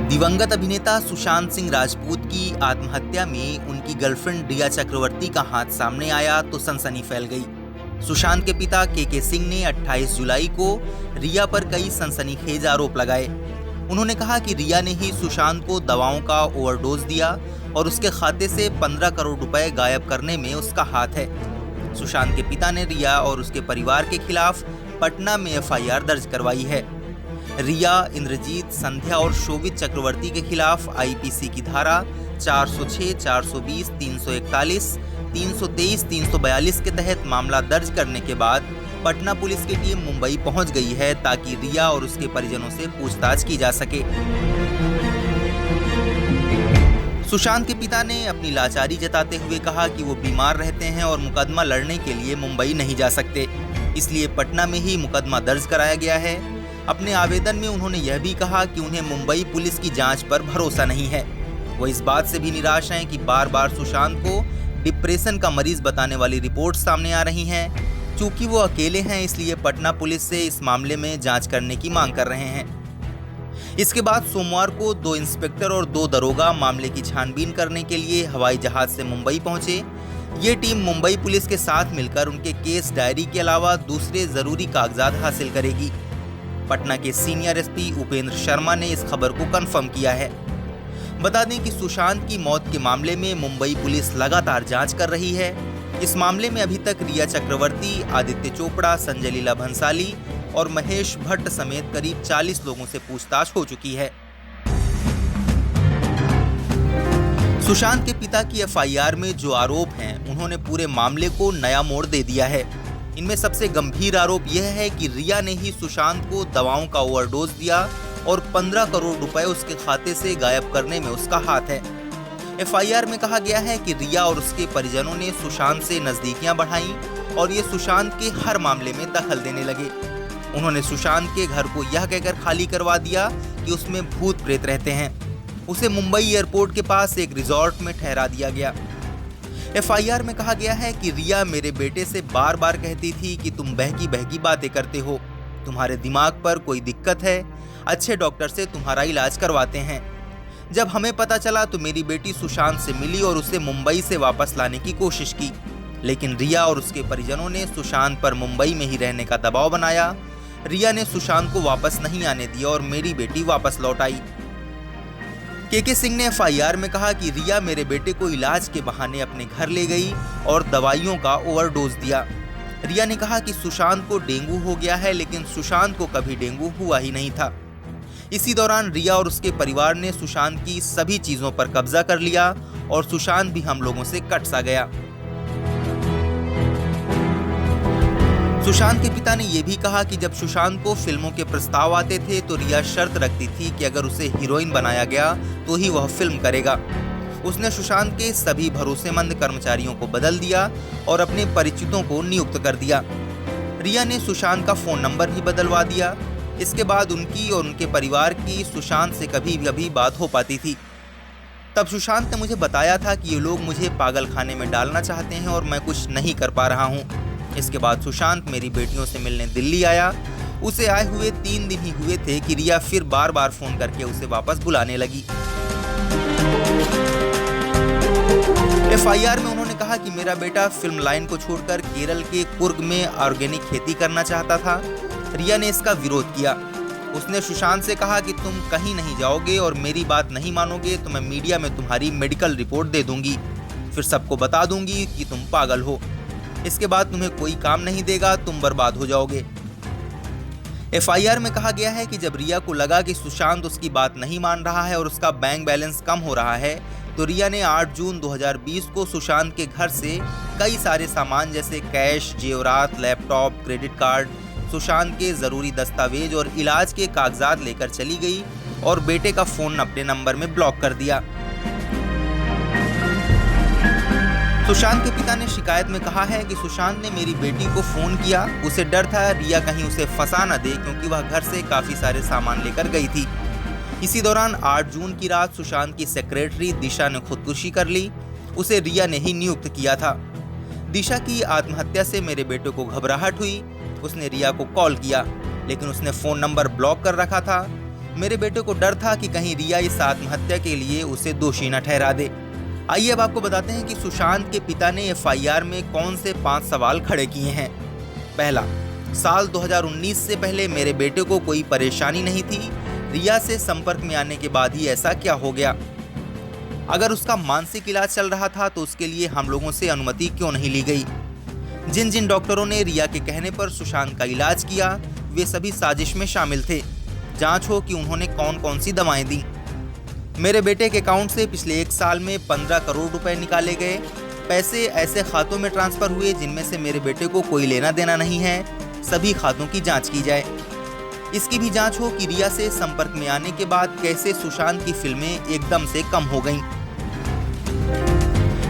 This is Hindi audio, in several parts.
दिवंगत अभिनेता सुशांत सिंह राजपूत की आत्महत्या में उनकी गर्लफ्रेंड रिया चक्रवर्ती का हाथ सामने आया तो सनसनी फैल गई। सुशांत के पिता के सिंह ने 28 जुलाई को रिया पर कई सनसनीखेज आरोप लगाए। उन्होंने कहा कि रिया ने ही सुशांत को दवाओं का ओवरडोज दिया और उसके खाते से 15 करोड़ रुपए गायब करने में उसका हाथ है। सुशांत के पिता ने रिया और उसके परिवार के खिलाफ पटना में एफआईआर दर्ज करवाई है। रिया, इंद्रजीत, संध्या और शोभित चक्रवर्ती के खिलाफ आईपीसी की धारा 406, 420, 341, 323, 342 के तहत मामला दर्ज करने के बाद पटना पुलिस की टीम मुंबई पहुंच गई है ताकि रिया और उसके परिजनों से पूछताछ की जा सके। सुशांत के पिता ने अपनी लाचारी जताते हुए कहा कि वो बीमार रहते हैं और मुकदमा लड़ने के लिए मुंबई नहीं जा सकते, इसलिए पटना में ही मुकदमा दर्ज कराया गया है। अपने आवेदन में उन्होंने यह भी कहा कि उन्हें मुंबई पुलिस की जांच पर भरोसा नहीं है। वो इस बात से भी निराश हैं कि बार बार सुशांत को डिप्रेशन का मरीज बताने वाली रिपोर्ट सामने आ रही हैं। चूंकि वो अकेले हैं, इसलिए पटना पुलिस से इस मामले में जांच करने की मांग कर रहे हैं। इसके बाद सोमवार को 2 इंस्पेक्टर और 2 दरोगा मामले की छानबीन करने के लिए हवाई जहाज से मुंबई पहुंचे। ये टीम मुंबई पुलिस के साथ मिलकर उनके केस डायरी के अलावा दूसरे जरूरी कागजात हासिल करेगी। पटना के सीनियर एसपी उपेंद्र शर्मा ने इस खबर को कंफर्म किया है। बता दें कि सुशांत की मौत के मामले में मुंबई पुलिस लगातार जांच कर रही है। इस मामले में अभी तक रिया चक्रवर्ती, आदित्य चोपड़ा, संजय लीला भंसाली और महेश भट्ट समेत करीब 40 लोगों से पूछताछ हो चुकी है। सुशांत के पिता की एफआईआर में जो आरोप हैं, उन्होंने पूरे मामले को नया मोड़ दे दिया है। इनमें सबसे गंभीर आरोप यह है कि रिया ने ही सुशांत को दवाओं का ओवरडोज दिया और 15 करोड़ रुपए उसके खाते से गायब करने में उसका हाथ है। एफआईआर में कहा गया है कि रिया और उसके परिजनों ने सुशांत से नजदीकियां बढ़ाईं और ये सुशांत के हर मामले में दखल देने लगे। उन्होंने सुशांत के घर को यह कहकर खाली करवा दिया कि उसमें भूत प्रेत रहते हैं। उसे मुंबई एयरपोर्ट के पास एक रिजॉर्ट में ठहरा दिया गया। एफआईआर में कहा गया है कि रिया मेरे बेटे से बार बार कहती थी कि तुम बहकी बहकी बातें करते हो, तुम्हारे दिमाग पर कोई दिक्कत है, अच्छे डॉक्टर से तुम्हारा इलाज करवाते हैं। जब हमें पता चला तो मेरी बेटी सुशांत से मिली और उसे मुंबई से वापस लाने की कोशिश की, लेकिन रिया और उसके परिजनों ने सुशांत पर मुंबई में ही रहने का दबाव बनाया। रिया ने सुशांत को वापस नहीं आने दिया और मेरी बेटी वापस लौट आई। के सिंह ने एफआईआर में कहा कि रिया मेरे बेटे को इलाज के बहाने अपने घर ले गई और दवाइयों का ओवरडोज दिया। रिया ने कहा कि सुशांत को डेंगू हो गया है, लेकिन सुशांत को कभी डेंगू हुआ ही नहीं था। इसी दौरान रिया और उसके परिवार ने सुशांत की सभी चीजों पर कब्जा कर लिया और सुशांत भी हम लोगों से कट सा गया। सुशांत के पिता ने यह भी कहा कि जब सुशांत को फिल्मों के प्रस्ताव आते थे तो रिया शर्त रखती थी कि अगर उसे हीरोइन बनाया गया तो ही वह फिल्म करेगा। उसने सुशांत के सभी भरोसेमंद कर्मचारियों को बदल दिया और अपने परिचितों को नियुक्त कर दिया। रिया ने सुशांत का फोन नंबर भी बदलवा दिया। इसके बाद उनकी और उनके परिवार की सुशांत से कभी बात हो पाती थी। तब सुशांत ने मुझे बताया था कि ये लोग मुझे पागल खाने में डालना चाहते हैं और मैं कुछ नहीं कर पा रहा हूँ। इसके बाद सुशांत मेरी बेटियों से मिलने दिल्ली आया। उसे आए हुए 3 दिन ही हुए थे कि रिया फिर बार बार फोन करके उसे वापस बुलाने लगी। एफआईआर में उन्होंने कहा कि मेरा बेटा फिल्म लाइन को छोड़कर केरल के कुर्ग में ऑर्गेनिक खेती करना चाहता था। रिया ने इसका विरोध किया। उसने सुशांत से कहा कि तुम कहीं नहीं जाओगे और मेरी बात नहीं मानोगे तो मैं मीडिया में तुम्हारी मेडिकल रिपोर्ट दे दूंगी, फिर सबको बता दूंगी कि तुम पागल हो। इसके बाद तुम्हें कोई काम नहीं देगा, तुम बर्बाद हो जाओगे। एफआईआर में कहा गया है कि जब रिया को लगा कि सुशांत उसकी बात नहीं मान रहा है और उसका बैंक बैलेंस कम हो रहा है, तो रिया ने 8 जून 2020 को सुशांत के घर से कई सारे सामान जैसे कैश, जेवरात, लैपटॉप, क्रेडिट कार्ड, सुशांत के जरूरी दस्तावेज और इलाज के कागजात लेकर चली गई और बेटे का फोन अपने नंबर में ब्लॉक कर दिया। सुशांत के पिता ने शिकायत में कहा है कि सुशांत ने मेरी बेटी को फोन किया। उसे डर था रिया कहीं उसे फंसा न दे, क्योंकि वह घर से काफी सारे सामान लेकर गई थी। इसी दौरान 8 जून की रात सुशांत की सेक्रेटरी दिशा ने खुदकुशी कर ली। उसे रिया ने ही नियुक्त किया था। दिशा की आत्महत्या से मेरे बेटे को घबराहट हुई। उसने रिया को कॉल किया, लेकिन उसने फोन नंबर ब्लॉक कर रखा था। मेरे बेटे को डर था कि कहीं रिया इस आत्महत्या के लिए उसे दोषी न ठहरा दे। आइए अब आपको बताते हैं कि सुशांत के पिता ने एफआईआर में कौन से 5 सवाल खड़े किए हैं। पहला, साल 2019 से पहले मेरे बेटे को कोई परेशानी नहीं थी, रिया से संपर्क में आने के बाद ही ऐसा क्या हो गया? अगर उसका मानसिक इलाज चल रहा था तो उसके लिए हम लोगों से अनुमति क्यों नहीं ली गई? जिन जिन डॉक्टरों ने रिया के कहने पर सुशांत का इलाज किया वे सभी साजिश में शामिल थे। जांच हो कि उन्होंने कौन कौन सी दवाएं दी। मेरे बेटे के अकाउंट से पिछले 1 साल में 15 करोड़ रुपए निकाले गए। पैसे ऐसे खातों में ट्रांसफर हुए जिनमें से मेरे बेटे को कोई लेना देना नहीं है। सभी खातों की जांच की जाए। इसकी भी जांच हो कि रिया से संपर्क में आने के बाद कैसे सुशांत की फिल्में एकदम से कम हो गईं।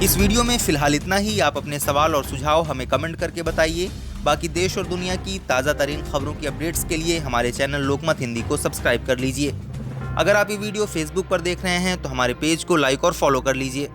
इस वीडियो में फिलहाल इतना ही। आप अपने सवाल और सुझाव हमें कमेंट करके बताइए। बाकी देश और दुनिया की ताज़ा तरीन खबरों की अपडेट्स के लिए हमारे चैनल लोकमत हिंदी को सब्सक्राइब कर लीजिए। अगर आप ये वीडियो फेसबुक पर देख रहे हैं तो हमारे पेज को लाइक और फॉलो कर लीजिए।